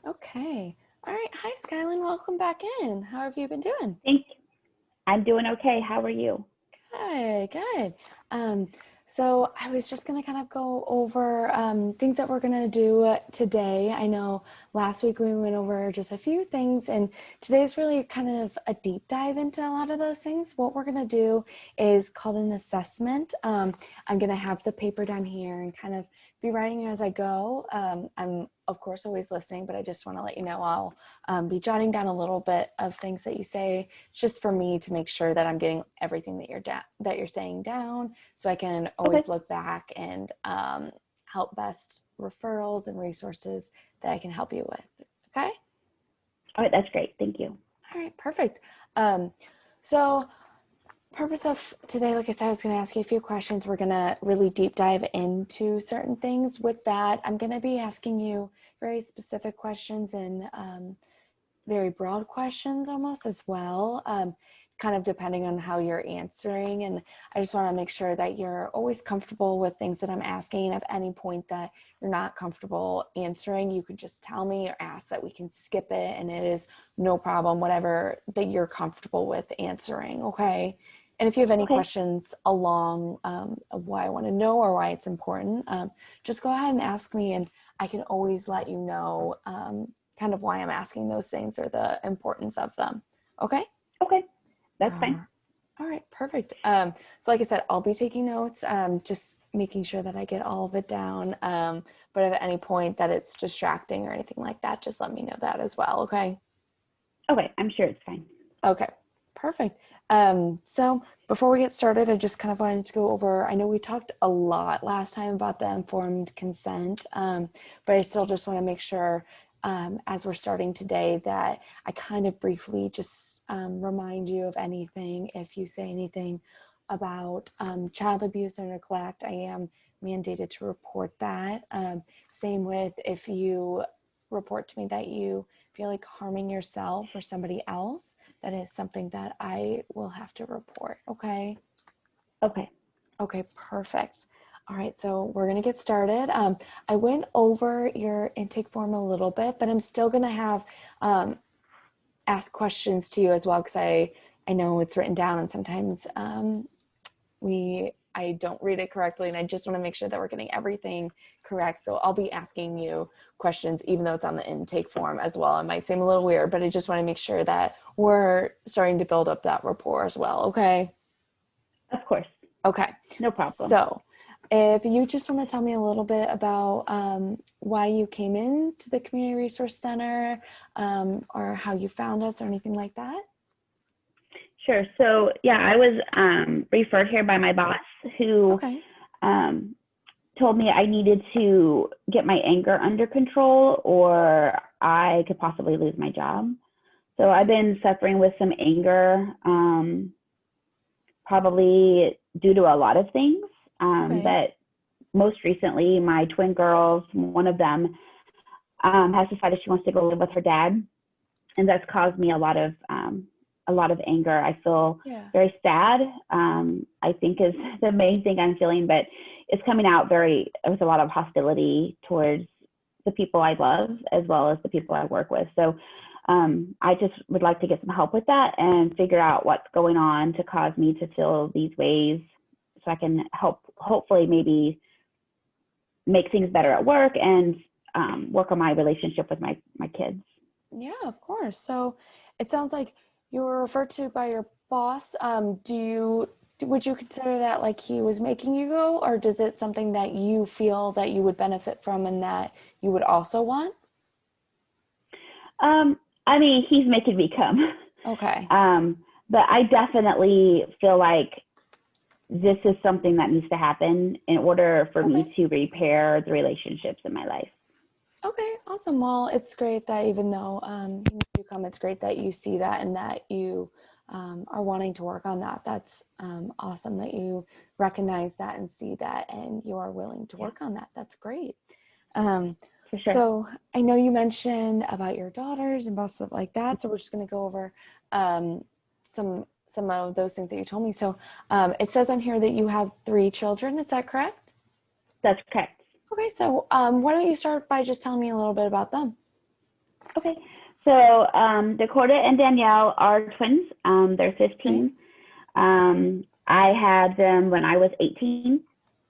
Okay. All right. Hi, Skylin. Welcome back in. How have you been doing? Thank you. I'm doing okay. How are you? Good, good. Um, so I was just going to kind of go over things that we're going to do today. I know last week we went over just a few things, and today's really kind of a deep dive into a lot of those things. What we're going to do is called an assessment. I'm going to have the paper down here and kind of be writing as I go. I'm, of course, always listening, but I just want to let you know I'll be jotting down a little bit of things that you say just for me to make sure that I'm getting everything that you're saying down, so I can Okay. always look back and help best referrals and resources that I can help you with. Okay. All right. That's great. Thank you. All right. Perfect. So purpose of today, like I said, I was going to ask you a few questions. We're going to really deep dive into certain things. With that, I'm going to be asking you very specific questions and very broad questions almost as well, kind of depending on how you're answering. And I just want to make sure that you're always comfortable with things that I'm asking. At any point that you're not comfortable answering, you can just tell me or ask that we can skip it, and it is no problem, whatever that you're comfortable with answering. Okay. And if you have any Okay. questions along of why I want to know or why it's important, just go ahead and ask me, and I can always let you know kind of why I'm asking those things or the importance of them. Okay? Okay. That's fine. Uh, all right, perfect. So like I said, I'll be taking notes, just making sure that I get all of it down. But if at any point that it's distracting or anything like that, just let me know that as well. Okay? Okay. I'm sure it's fine. Okay, perfect. So before we get started, I just kind of wanted to go over, I know we talked a lot last time about the informed consent, but I still just want to make sure as we're starting today that I kind of briefly just remind you of anything. If you say anything about child abuse or neglect, I am mandated to report that. Same with if you report to me that you feel like harming yourself or somebody else, that is something that I will have to report. Okay. Okay. Okay, perfect. All right, so we're going to get started. I went over your intake form a little bit, but I'm still going to have ask questions to you as well, because I know it's written down, and sometimes I don't read it correctly, and I just want to make sure that we're getting everything correct. So I'll be asking you questions, even though it's on the intake form as well. It might seem a little weird, but I just want to make sure that we're starting to build up that rapport as well. Okay. Of course. Okay. No problem. So if you just want to tell me a little bit about why you came into the Community Resource Center, or how you found us or anything like that. Sure. So, yeah, I was referred here by my boss who Okay. um, told me I needed to get my anger under control or I could possibly lose my job. So, I've been suffering with some anger, probably due to a lot of things. Okay. But most recently, my twin girls, one of them has decided she wants to go live with her dad, and that's caused me a lot of anger. I feel Yeah. very sad. I think is the main thing I'm feeling, but it's coming out very with a lot of hostility towards the people I love as well as the people I work with. So I just would like to get some help with that and figure out what's going on to cause me to feel these ways, so I can help, hopefully, maybe make things better at work and work on my relationship with my kids. Yeah, of course. So it sounds like you were referred to by your boss. Would you consider that like he was making you go, or does it something that you feel that you would benefit from and that you would also want? I mean, he's making me come. Okay. But I definitely feel like this is something that needs to happen in order for Okay. me to repair the relationships in my life. Okay. Awesome. Well, it's great that even though you come, it's great that you see that and that you are wanting to work on that. That's awesome that you recognize that and see that, and you are willing to Yeah, work on that. That's great. Um, for sure. so I know you mentioned about your daughters and stuff like that. So we're just going to go over some of those things that you told me. So it says on here that you have 3 children. Is that correct? That's correct. Okay. So why don't you start by just telling me a little bit about them? Okay. So Dakota and Danielle are twins. They're 15. I had them when I was 18.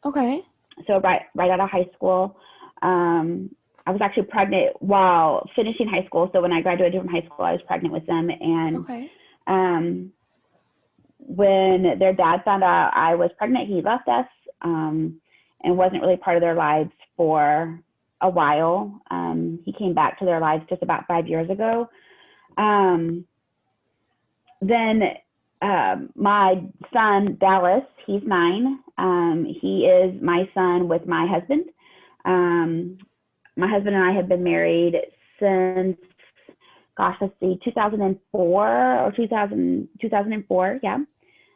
Okay. So right out of high school. I was actually pregnant while finishing high school. So when I graduated from high school, I was pregnant with them. And Okay. when their dad found out I was pregnant, he left us and wasn't really part of their lives for a while. He came back to their lives just about 5 years ago. Then my son, Dallas, he's 9. He is my son with my husband. My husband and I have been married since, gosh, let's see, 2004 or 2004, yeah.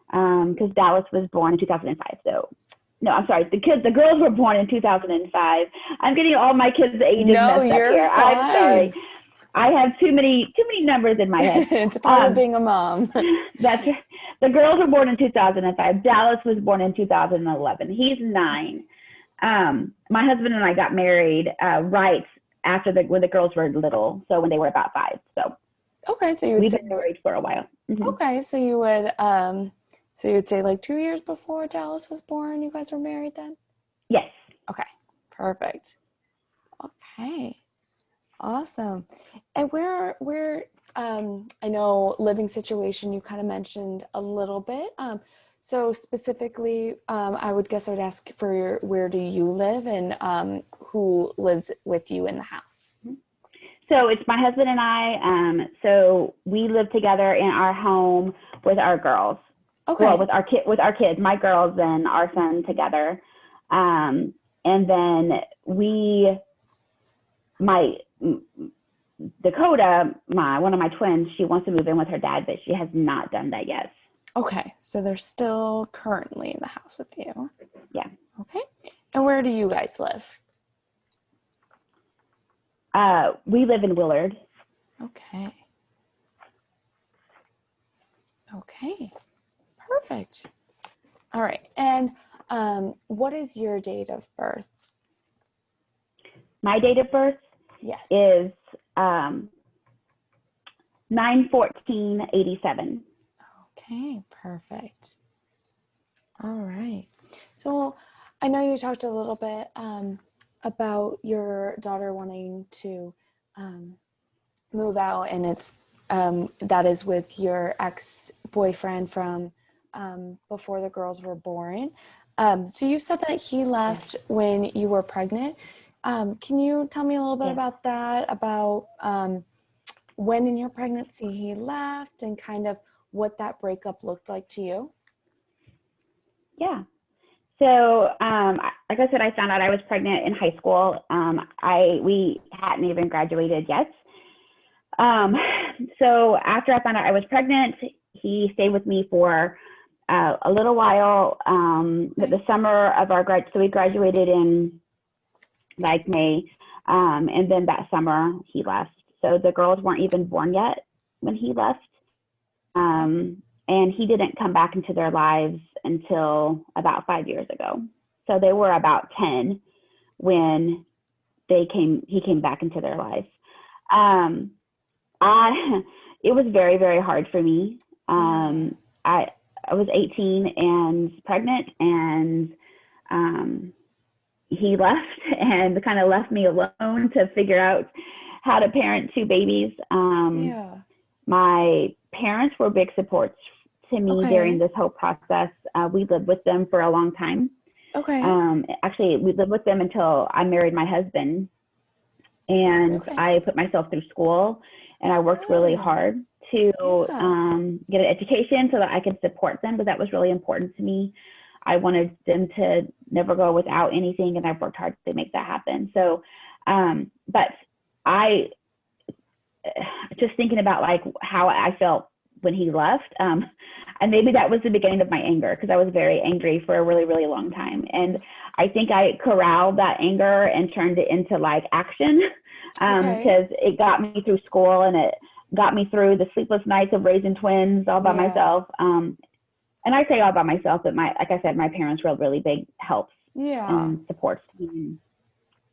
Because Dallas was born in 2005. So, no, I'm sorry. The girls were born in 2005. I'm getting all my kids' ages No, messed up you're here. fine. I'm sorry. I have too many numbers in my head. It's part of being a mom. That's the girls were born in 2005. Dallas was born in 2011. He's 9. My husband and I got married right after when the girls were little, so when they were about 5. So Okay, so you would we've say been married for a while. Mm-hmm. okay, so you would say like 2 years before Dallas was born, you guys were married then? Yes. Okay, perfect. Okay, awesome. And where I know living situation you kind of mentioned a little bit. So specifically, I would guess I would ask for where do you live and who lives with you in the house? So it's my husband and I. So we live together in our home with our girls. Okay. Well, with our kids, my girls and our son together. And then Dakota, one of my twins, she wants to move in with her dad, but she has not done that yet. Okay, so they're still currently in the house with you. Yeah. Okay. And where do you guys live? We live in Willard. Okay. Okay. Perfect. All right. And what is your date of birth? My date of birth Yes. is 9/14/87. Okay, perfect. All right. So I know you talked a little bit about your daughter wanting to move out, and it's that is with your ex-boyfriend from before the girls were born. So you said that he left when you were pregnant. Can you tell me a little bit about that, about when in your pregnancy he left and kind of what that breakup looked like to you? Yeah. So, like I said, I found out I was pregnant in high school. We hadn't even graduated yet. So after I found out I was pregnant, he stayed with me for a little while. The summer of so we graduated in like May, and then that summer he left. So the girls weren't even born yet when he left. And he didn't come back into their lives until about 5 years ago. So they were about 10 when he came back into their lives. It was very, very hard for me. I was 18 and pregnant, and he left and kind of left me alone to figure out how to parent 2 babies. My parents were big supports to me during this whole process. We lived with them for a long time. Okay. Actually, we lived with them until I married my husband, and I put myself through school, and I worked really hard to get an education so that I could support them, but that was really important to me. I wanted them to never go without anything, and I've worked hard to make that happen. So, but I just thinking about like how I felt when he left, and maybe that was the beginning of my anger, because I was very angry for a really, really long time. And I think I corralled that anger and turned it into like action, because it got me through school, and it got me through the sleepless nights of raising twins all by myself. And I say all by myself, but like I said, my parents were really big helps and supports.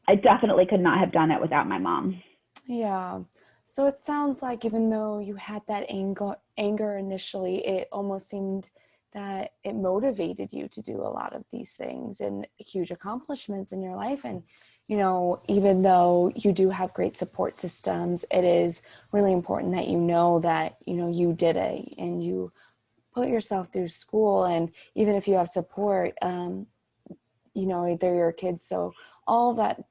I definitely could not have done it without my mom. Yeah. So it sounds like even though you had that anger initially, it almost seemed that it motivated you to do a lot of these things and huge accomplishments in your life. And, you know, even though you do have great support systems, it is really important that you know that, you know, you did it and you put yourself through school. And even if you have support, you know, they're your kids. So all of that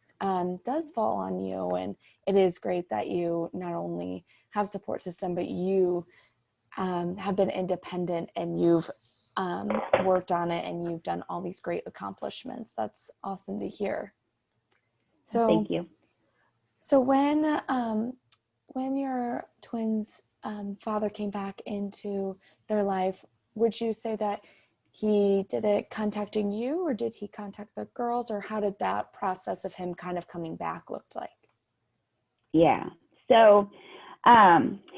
does fall on you. And it is great that you not only have support system, but you have been independent and you've worked on it and you've done all these great accomplishments. That's awesome to hear. So, Thank you. so when your twins' father came back into their life, would you say that he did it contacting you, or did he contact the girls, or how did that process of him kind of coming back looked like? Yeah. So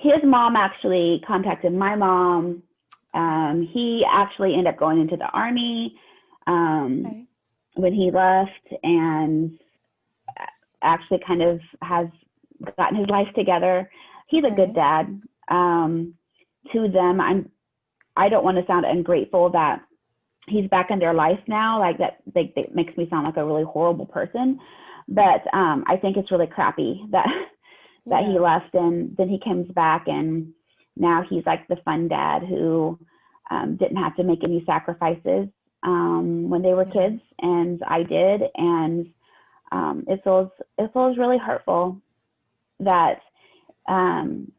his mom actually contacted my mom. He actually ended up going into the Army Okay. when he left, and actually kind of has gotten his life together. He's a good Okay. dad. To them, I don't want to sound ungrateful that he's back in their life now. Like that makes me sound like a really horrible person. But I think it's really crappy that he Yeah. left, and then he comes back, and now he's like the fun dad who didn't have to make any sacrifices when they were Yeah. kids, and I did. And it feels really hurtful that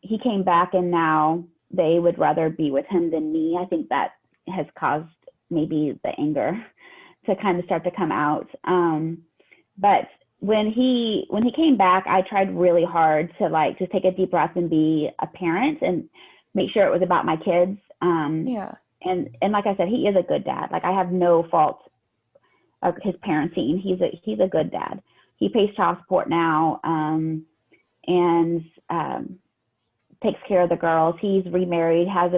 he came back and now they would rather be with him than me. I think that has caused maybe the anger to kind of start to come out. But when he came back, I tried really hard to like just take a deep breath and be a parent and make sure it was about my kids. Yeah. And like I said, he is a good dad. Like I have no fault of his parenting. He's a good dad. He pays child support now, and takes care of the girls. He's remarried, has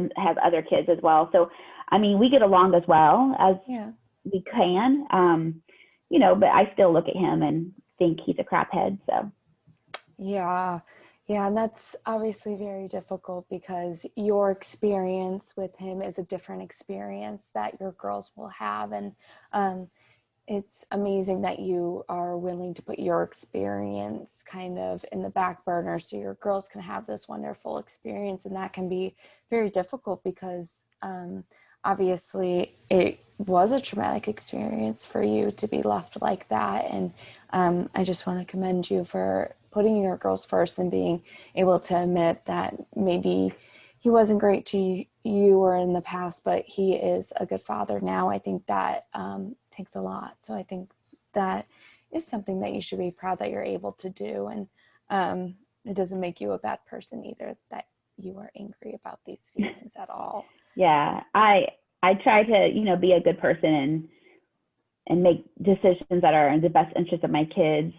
other kids as well. So, I mean, we get along as well as Yeah. we can, you know, but I still look at him and think he's a craphead. So, Yeah. Yeah. And that's obviously very difficult because your experience with him is a different experience that your girls will have. And it's amazing that you are willing to put your experience kind of in the back burner so your girls can have this wonderful experience. And that can be very difficult because obviously it was a traumatic experience for you to be left like that. And I just want to commend you for putting your girls first and being able to admit that maybe he wasn't great to you or in the past, but he is a good father now. I think that takes a lot. So I think that is something that you should be proud that you're able to do. And it doesn't make you a bad person either that you are angry about these feelings at all. yeah, I try to, you know, be a good person and make decisions that are in the best interest of my kids.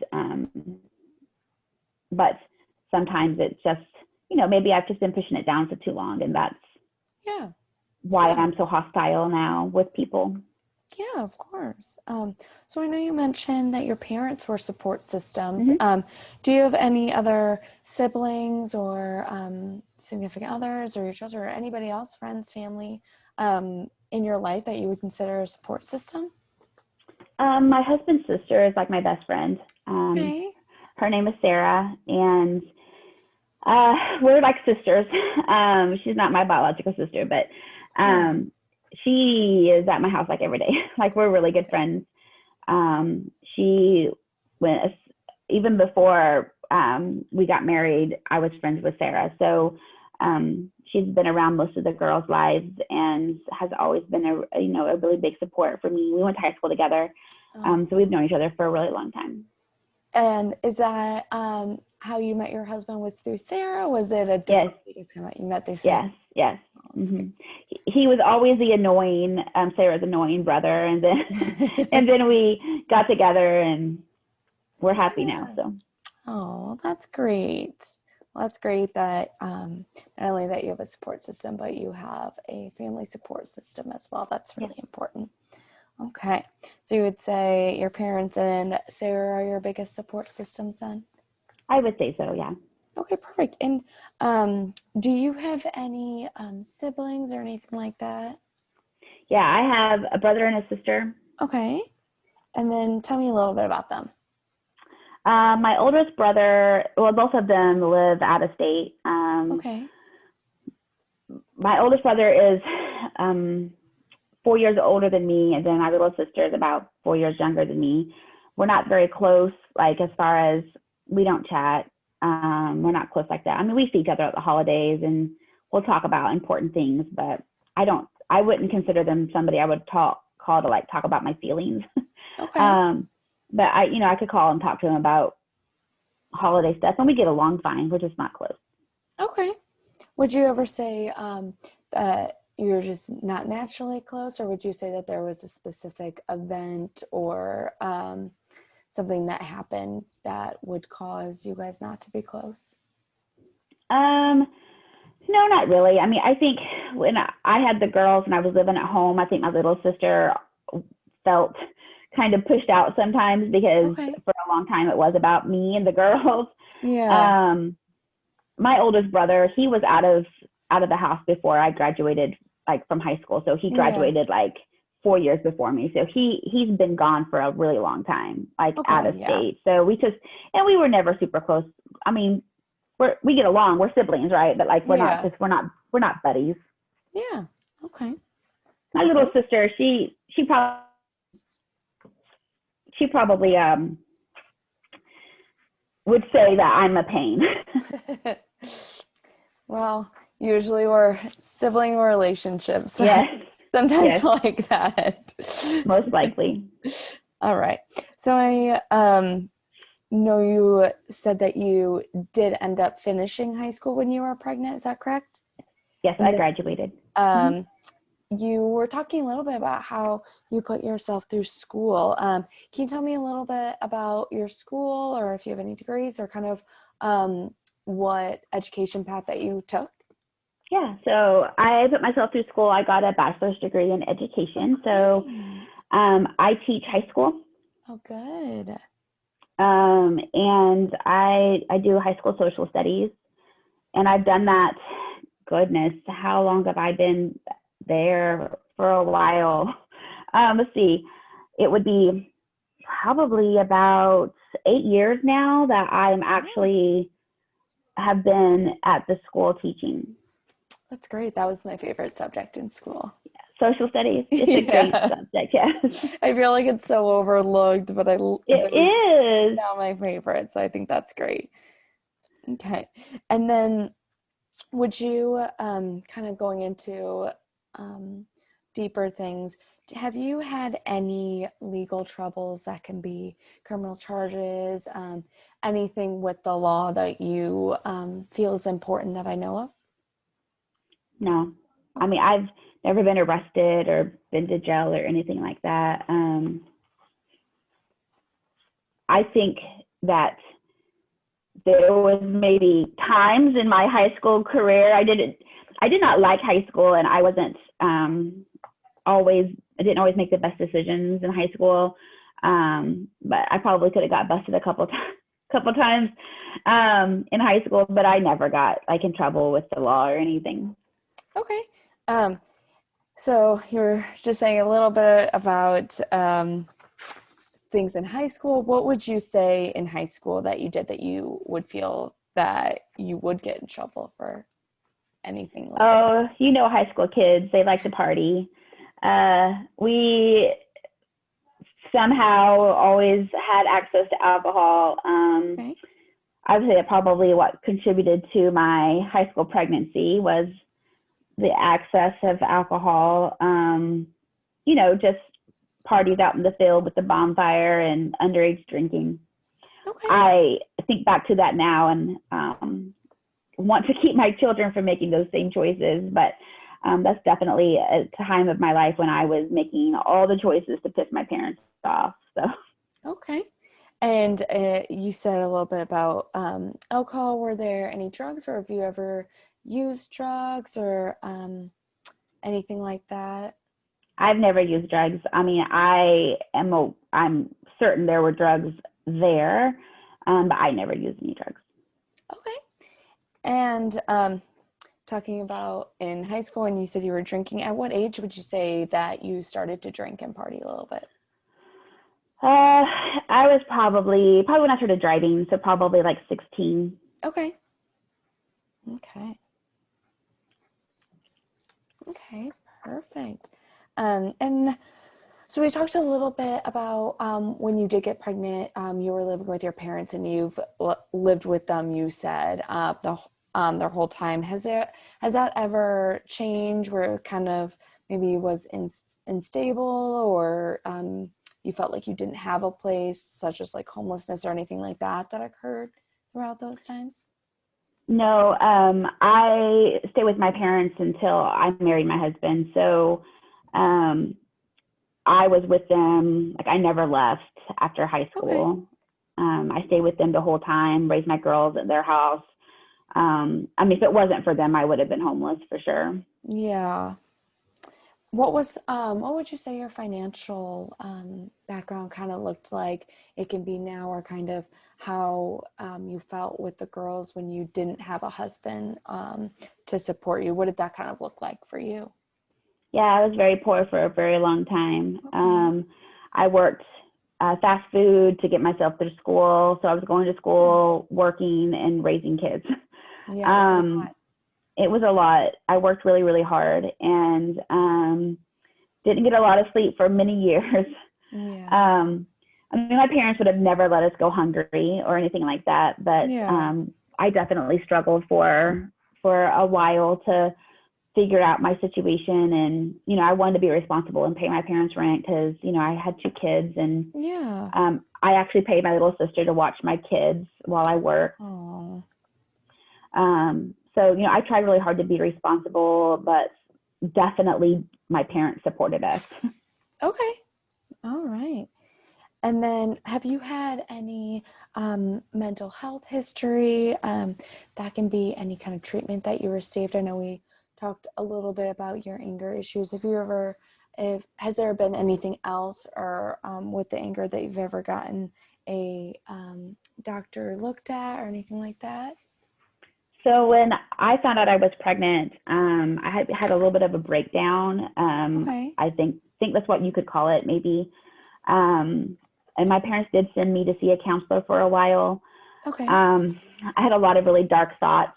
But sometimes it's just, you know, maybe I've just been pushing it down for too long, and that's Yeah. why Yeah. I'm so hostile now with people. Yeah, of course. So I know you mentioned that your parents were support systems. Mm-hmm. Do you have any other siblings or significant others or your children or anybody else, friends, family, in your life that you would consider a support system? My husband's sister is like my best friend. Okay. Her name is Sarah, and we're like sisters. She's not my biological sister, but Yeah. she is at my house like every day. Like we're really good friends. She went even before we got married. I was friends with Sarah, so she's been around most of the girls' lives and has always been a really big support for me. We went to high school together, so we've known each other for a really long time. And is that how you met your husband was through Sarah? Was it a Yes, different you met through Sarah? yes, yes. Oh, that's Mm-hmm. He was always the annoying, Sarah's annoying brother, and then and great. then we got together, and we're happy now. Yeah. So Oh, that's great. Well, that's great that not only that you have a support system, but you have a family support system as well. That's yeah, really important. Okay. So you would say your parents and Sarah are your biggest support systems then? I would say so. Yeah. Okay, perfect. And do you have any siblings or anything like that? Yeah, I have a brother and a sister. Okay. And then tell me a little bit about them. My oldest brother, well, both of them live out of state. Okay. My oldest brother is 4 years older than me, and then my little sister is about 4 years younger than me. We're not very close, like as far as we don't chat. We're not close like that. I mean, we see each other at the holidays, and we'll talk about important things, but I wouldn't consider them somebody I would call to like talk about my feelings. Okay. um, but I could call and talk to him about holiday stuff, and we get along fine. We're just not close. Okay. Would you ever say that you're just not naturally close, or would you say that there was a specific event or something that happened that would cause you guys not to be close? Um, no, not really. I mean, I think when I had the girls and I was living at home, I think my little sister felt kind of pushed out sometimes because Okay. for a long time it was about me and the girls. Yeah. Um, my oldest brother, he was out of the house before I graduated, like from high school. So he Yeah. graduated like 4 years before me. So he's been gone for a really long time, like out Okay. of Yeah. state. So we were never super close. I mean, we get along. We're siblings, right? But like Yeah. we're not buddies. Yeah. Okay. My little Perfect. sister, she probably would say that I'm a pain. Well, usually we're sibling relationships. Yes, Sometimes yes, like that. most likely. All right. So I know you said that you did end up finishing high school when you were pregnant. Is that correct? Yes, And I then graduated. Mhm. um, you were talking a little bit about how you put yourself through school. Can you tell me a little bit about your school, or if you have any degrees, or kind of what education path that you took? Yeah, so I put myself through school. I got a bachelor's degree in Oh, education. So great. I teach high school, Oh, good. and I do high school social studies, and I've done that. Goodness, how long have I been there? For a while. Let's see, it would be probably about 8 years now that I'm Oh, actually have been at the school teaching that's great. That was my favorite subject in school. social studies. It's a great Yeah. subject, yes. I feel like it's so overlooked, but It it was is. now my favorite, so I think that's great. Okay. And then would you kind of going into um, deeper things, have you had any legal troubles that can be criminal charges, anything with the law that you feel is important that I know of? No, I Okay. mean, I've never been arrested or been to jail or anything like that. I think that there was maybe times in my high school career I did not like high school, and I wasn't always I didn't always make the best decisions in high school. But I probably could have got busted a couple times in high school, but I never got like in trouble with the law or anything. Okay. Um, so you're just saying a little bit about things in high school. What would you say in high school that you did that you would feel that you would get in trouble for anything legal? Oh, high school kids, they like to party. We somehow always had access to alcohol. Okay. I would say that probably what contributed to my high school pregnancy was the access of alcohol. Just parties out in the field with the bonfire and underage drinking. Okay. I think back to that now and want to keep my children from making those same choices, but that's definitely a time of my life when I was making all the choices to piss my parents off. So Okay. And you said a little bit about alcohol. Were there any drugs, or have you ever used drugs or anything like that? I've never used drugs. I mean, I'm certain there were drugs there, but I never used any drugs. Okay. And talking about in high school, and you said you were drinking, at what age would you say that you started to drink and party a little bit? I was probably when I started driving, so probably like 16. Okay. Okay. Okay, perfect. And so we talked a little bit about when you did get pregnant, you were living with your parents and you've lived with them, you said, their whole time. Has that ever changed where it kind of maybe was unstable, or you felt like you didn't have a place, such as like homelessness or anything like that occurred throughout those times? No, I stayed with my parents until I married my husband. So I was with them, like I never left after high Okay. school. I stayed with them the whole time, raised my girls at their house. I mean, if it wasn't for them, I would have been homeless for sure. Yeah. What would you say your financial background kind of looked like? It can be now, or kind of how you felt with the girls when you didn't have a husband to support you. What did that kind of look like for you? Yeah, I was very poor for a very long time. Okay. I worked fast food to get myself through school. So I was going to school, working, and raising kids. Yeah, it's a Um, lot. it was a lot. I worked really, really hard and didn't get a lot of sleep for many years. Yeah. Um, I mean, my parents would have never let us go hungry or anything like that, but Yeah. I definitely struggled for a while to figure out my situation. And I wanted to be responsible and pay my parents rent because I had two kids, and Yeah. I actually paid my little sister to watch my kids while I worked. Oh. So I tried really hard to be responsible, but definitely my parents supported us. Okay. All right. And then, have you had any mental health history? That can be any kind of treatment that you received. I know we talked a little bit about your anger issues. If has there been anything else, or with the anger, that you've ever gotten a doctor looked at or anything like that? So when I found out I was pregnant, I had a little bit of a breakdown. Okay. I think that's what you could call it, maybe. And my parents did send me to see a counselor for a while. Okay. I had a lot of really dark thoughts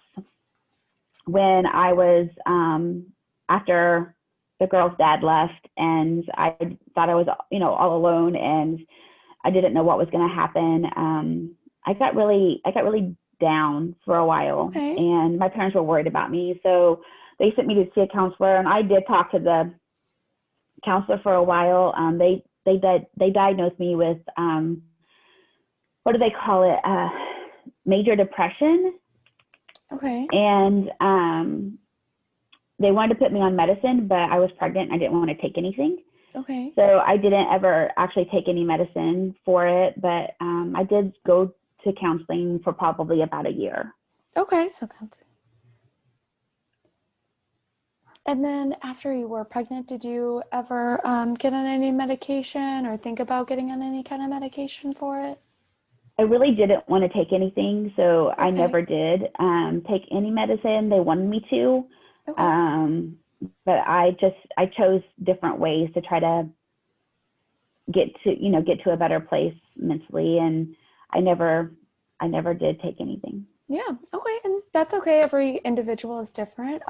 when I was after the girl's dad left, and I thought I was all alone, and I didn't know what was going to happen. I got really down for a while, Okay. and my parents were worried about me, so they sent me to see a counselor, and I did talk to the counselor for a while. They diagnosed me with what do they call it? Major depression, Okay. and they wanted to put me on medicine, but I was pregnant. I didn't want to take anything. Okay. So I didn't ever actually take any medicine for it, but I did go to counseling for probably about a year. Okay. So counseling. And then after you were pregnant, did you ever get on any medication or think about getting on any kind of medication for it? I really didn't want to take anything, so I Okay. never did take any medicine. They wanted me to, Okay. um, but I chose different ways to try to get to a better place mentally, and I never did take anything. Yeah. Okay. And that's okay. Every individual is different.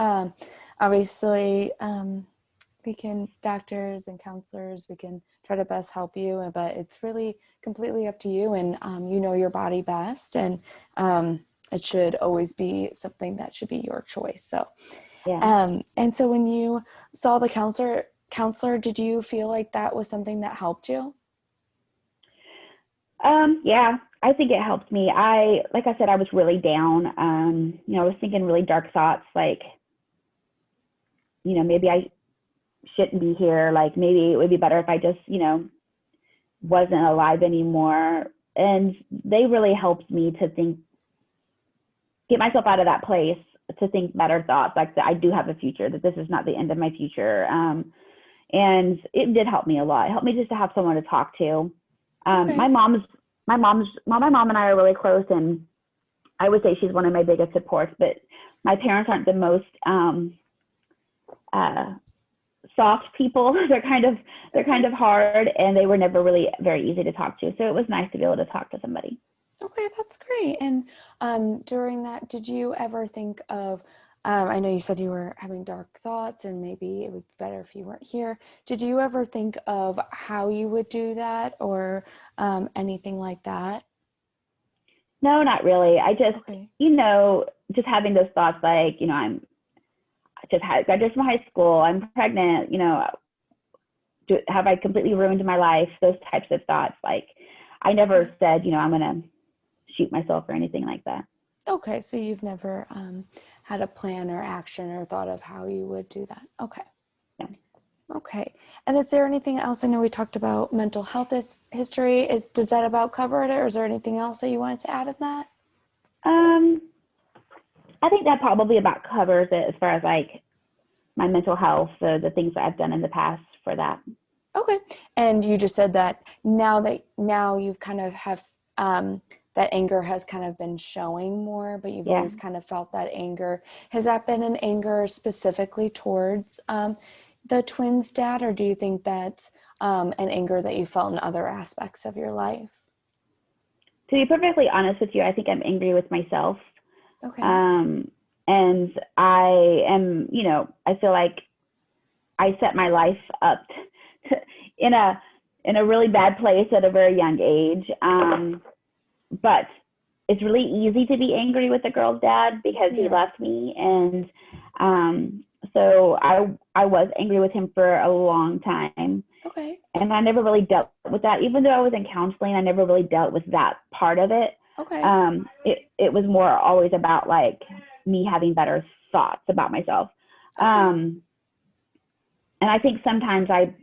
Obviously, doctors and counselors, we can try to best help you, but it's really completely up to you, and you know your body best, and it should always be something that should be your choice. So, Yeah. and so when you saw the counselor, did you feel like that was something that helped you? Yeah, I think it helped me. Like I said, I was really down. I was thinking really dark thoughts, like, maybe I shouldn't be here. Like, maybe it would be better if I just, wasn't alive anymore. And they really helped me to get myself out of that place, to think better thoughts, like that I do have a future, that this is not the end of my future. And it did help me a lot. It helped me just to have someone to talk to. Okay. My mom and I are really close, and I would say she's one of my biggest supports, but my parents aren't the most soft people. they're kind of hard, and they were never really very easy to talk to. So it was nice to be able to talk to somebody. Okay, that's great. And during that, did you ever think of, I know you said you were having dark thoughts and maybe it would be better if you weren't here. Did you ever think of how you would do that or anything like that? No, not really. I just, Okay. just having those thoughts like, I'm just graduated from high school, I'm pregnant, have I completely ruined my life? Those types of thoughts. Like, I never said, I'm going to shoot myself or anything like that. Okay, so you've never had a plan or action or thought of how you would do that. Okay. Yeah. Okay. And is there anything else? I know we talked about mental health history. Does that about cover it, or is there anything else that you wanted to add in that? I think that probably about covers it as far as like my mental health, the things that I've done in the past for that. Okay. And you just said that now you kind of have that anger has kind of been showing more, but you've always kind of felt that anger. Has that been an anger specifically towards the twins' dad, or do you think that's an anger that you felt in other aspects of your life? To be perfectly honest with you, I think I'm angry with myself. Okay. And I am, I feel like I set my life up in a really bad place at a very young age. But it's really easy to be angry with the girl's dad because he left me. And so I was angry with him for a long time. Okay. And I never really dealt with that. Even though I was in counseling, I never really dealt with that part of it. Okay. It was more always about like me having better thoughts about myself. Okay. And I think sometimes I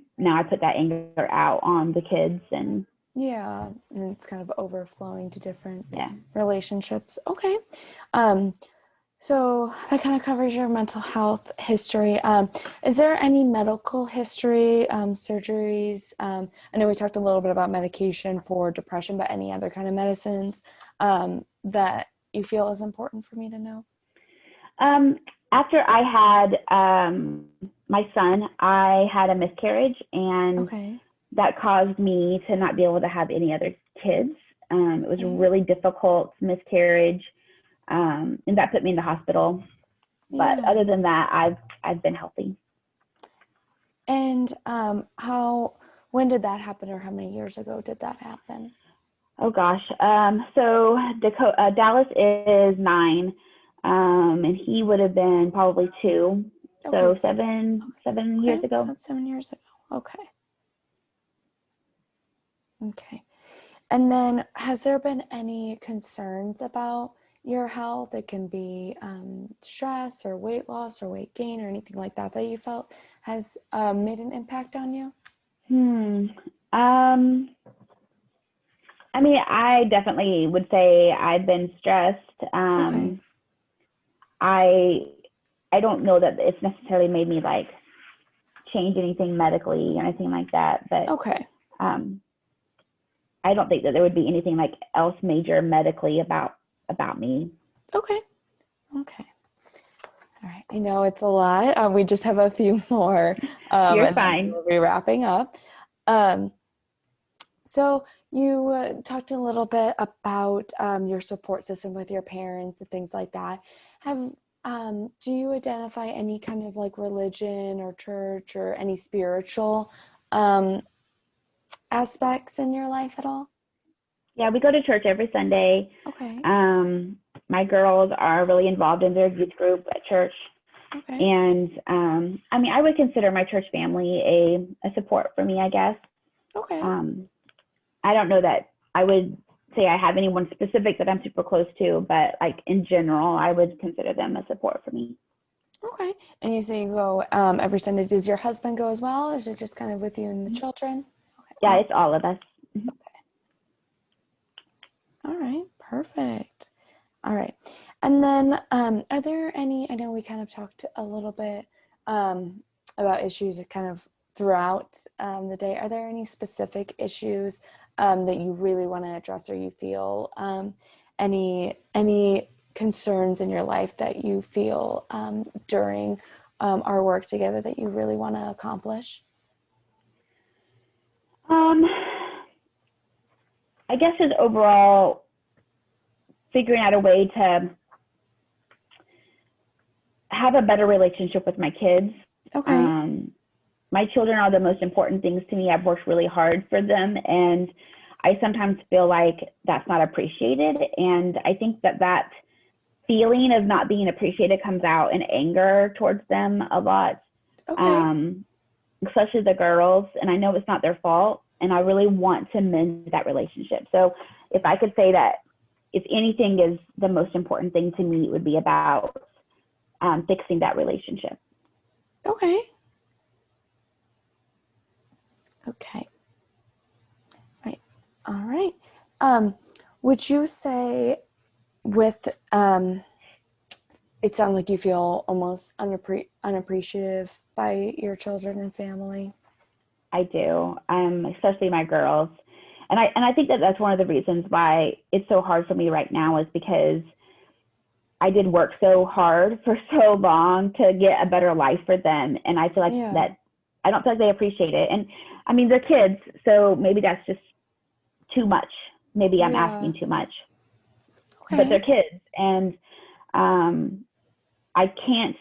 put that anger out on the kids and and it's kind of overflowing to different yeah. relationships. Okay. So that kind of covers your mental health history. Is there any medical history, surgeries? I know we talked a little bit about medication for depression, but any other kind of medicines that you feel is important for me to know? After I had my son, I had a miscarriage, and that caused me to not be able to have any other kids. It was a really difficult miscarriage. And that put me in the hospital. But other than that, I've been healthy. And when did that happen, or how many years ago did that happen? Oh gosh. So Dallas is 9, and he would have been probably 2. So 7 years ago. About 7 years ago. Okay. Okay. And then has there been any concerns about your health? It can be stress or weight loss or weight gain or anything like that that you felt has made an impact on you? I mean, I definitely would say I've been stressed. I don't know that it's necessarily made me like change anything medically or anything like that, but I don't think that there would be anything like else major medically about me. Okay. All right. I know it's a lot. We just have a few more. You're fine. We'll be wrapping up. So you talked a little bit about your support system with your parents and things like that. Do you identify any kind of like religion or church or any spiritual aspects in your life at all? Yeah, we go to church every Sunday. Okay. My girls are really involved in their youth group at church. Okay. And I mean, I would consider my church family a support for me, I guess. Okay. I don't know that I would say I have anyone specific that I'm super close to, but like in general, I would consider them a support for me. Okay. And you say you go every Sunday. Does your husband go as well, or is it just kind of with you and the children? Okay. Yeah, it's all of us. Okay. All right. Perfect. All right. And then are there any, I know we kind of talked a little bit about issues kind of throughout the day. Are there any specific issues that you really want to address or you feel any concerns in your life that you feel during our work together that you really want to accomplish? I guess just overall figuring out a way to have a better relationship with my kids. Okay. My children are the most important things to me. I've worked really hard for them, and I sometimes feel like that's not appreciated. And I think that feeling of not being appreciated comes out in anger towards them a lot, Okay. especially the girls. And I know it's not their fault, and I really want to mend that relationship. So if I could say that if anything is the most important thing to me, it would be about fixing that relationship. Okay. Okay. Right. All right. Would you say with it sounds like you feel almost unappreciative by your children and family? I do, especially my girls. And I think that that's one of the reasons why it's so hard for me right now is because I did work so hard for so long to get a better life for them. And I feel like Yeah. that I don't feel like they appreciate it. And I mean, they're kids, so maybe that's just too much. Maybe I'm Yeah. asking too much, but they're Okay. kids. And um, I can't,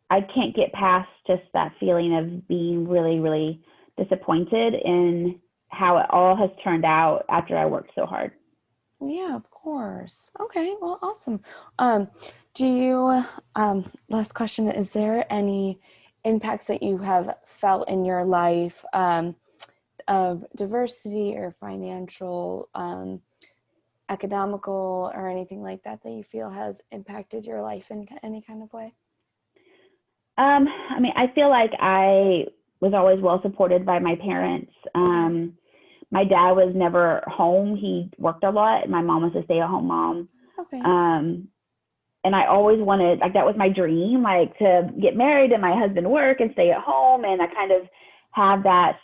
I can't get past just that feeling of being really, really disappointed in how it all has turned out after I worked so hard. Yeah, of course. Okay, well, awesome. Do you, last question, is there any impacts that you have felt in your life of diversity or financial, economical, or anything like that that you feel has impacted your life in any kind of way? I mean, I feel like I was always well supported by my parents. Okay. My dad was never home. He worked a lot. My mom was a stay-at-home mom. Okay. Um, and I always wanted, like, that was my dream, like to get married and my husband work and stay at home. And I kind of have that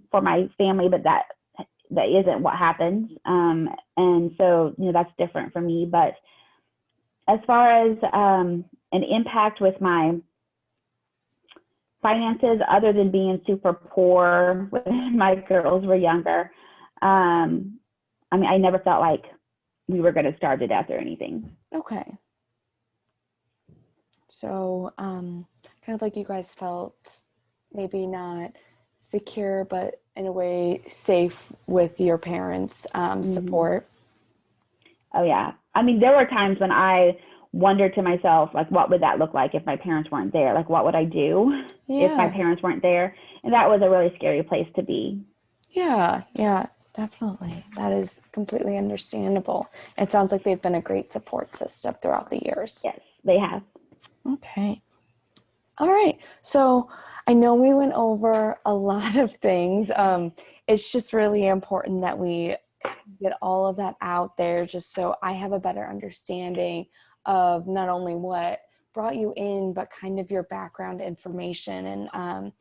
for my family, but that isn't what happens. And so, that's different for me. But as far as an impact with my finances, other than being super poor when my girls were younger, I mean, I never felt like we were going to starve to death or anything. Okay. So, kind of like you guys felt maybe not secure, but in a way safe with your parents' Mm-hmm. support. Oh, yeah. I mean, there were times when I wondered to myself, like, what would that look like if my parents weren't there? Like, what would I do if my Yeah, parents weren't there? And that was a really scary place to be. yeah, definitely. That is completely understandable. It sounds like they've been a great support system throughout the years. Yes, they have. Okay. All right. So I know we went over a lot of things. It's just really important that we get all of that out there just so I have a better understanding of not only what brought you in, but kind of your background information. And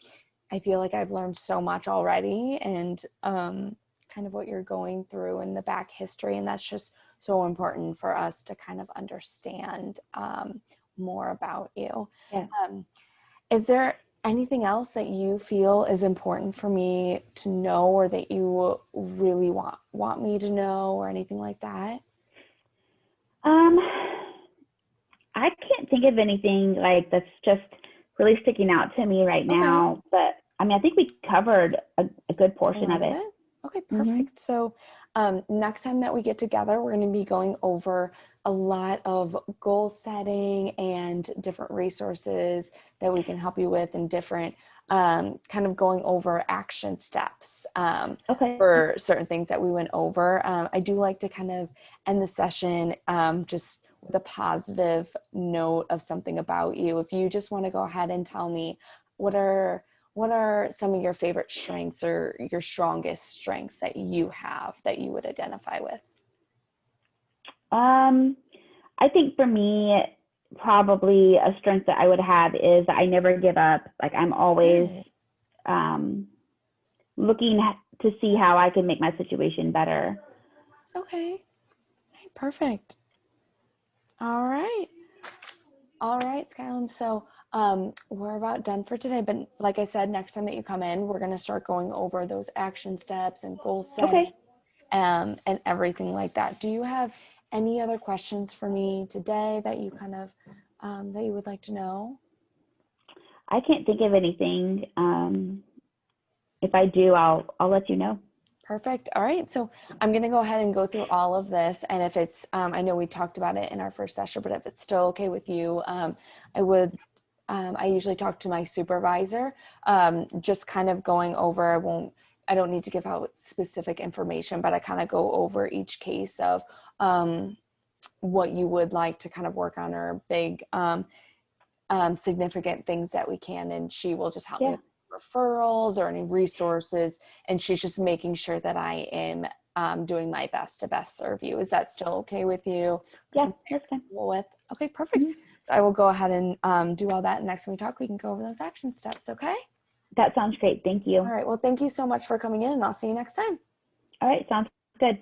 I feel like I've learned so much already and kind of what you're going through in the back history. And that's just so important for us to kind of understand more about you. Yeah. Um, is there anything else that you feel is important for me to know or that you really want me to know or anything like that? Um, I can't think of anything like that's just really sticking out to me right Okay. now, but I mean, I think we covered a good A portion lot of of it. it? Okay, Mm-hmm. perfect. So next time that we get together, we're going to be going over a lot of goal setting and different resources that we can help you with and different kind of going over action steps Okay. for certain things that we went over. I do like to kind of end the session just with a positive note of something about you. If you just want to go ahead and tell me what are what are some of your favorite strengths or your strongest strengths that you have that you would identify with? Um, I think for me, probably a strength that I would have is I never give up. Like I'm always Good. um, looking to see how I can make my situation better. Okay. perfect. All right. All right, Skyland. So we're about done for today. But like I said, next time that you come in, we're going to start going over those action steps and goal setting Okay. and everything like that. Do you have any other questions for me today that you kind of that you would like to know? I can't think of anything. If I do, I'll let you know. Perfect. All right. So I'm going to go ahead and go through all of this. And if it's, I know we talked about it in our first session, but if it's still okay with you, I usually talk to my supervisor, just kind of going over, I don't need to give out specific information, but I kind of go over each case of what you would like to kind of work on or big, significant things that we can. And she will just help me Yeah. with referrals or any resources. And she's just making sure that I am doing my best to best serve you. Is that still okay with you? Yeah, that's fine. With? Okay, perfect. So I will go ahead and do all that. Next time we talk, we can go over those action steps. Okay. That sounds great. Thank you. All right. Well, thank you so much for coming in, and I'll see you next time. All right, sounds good.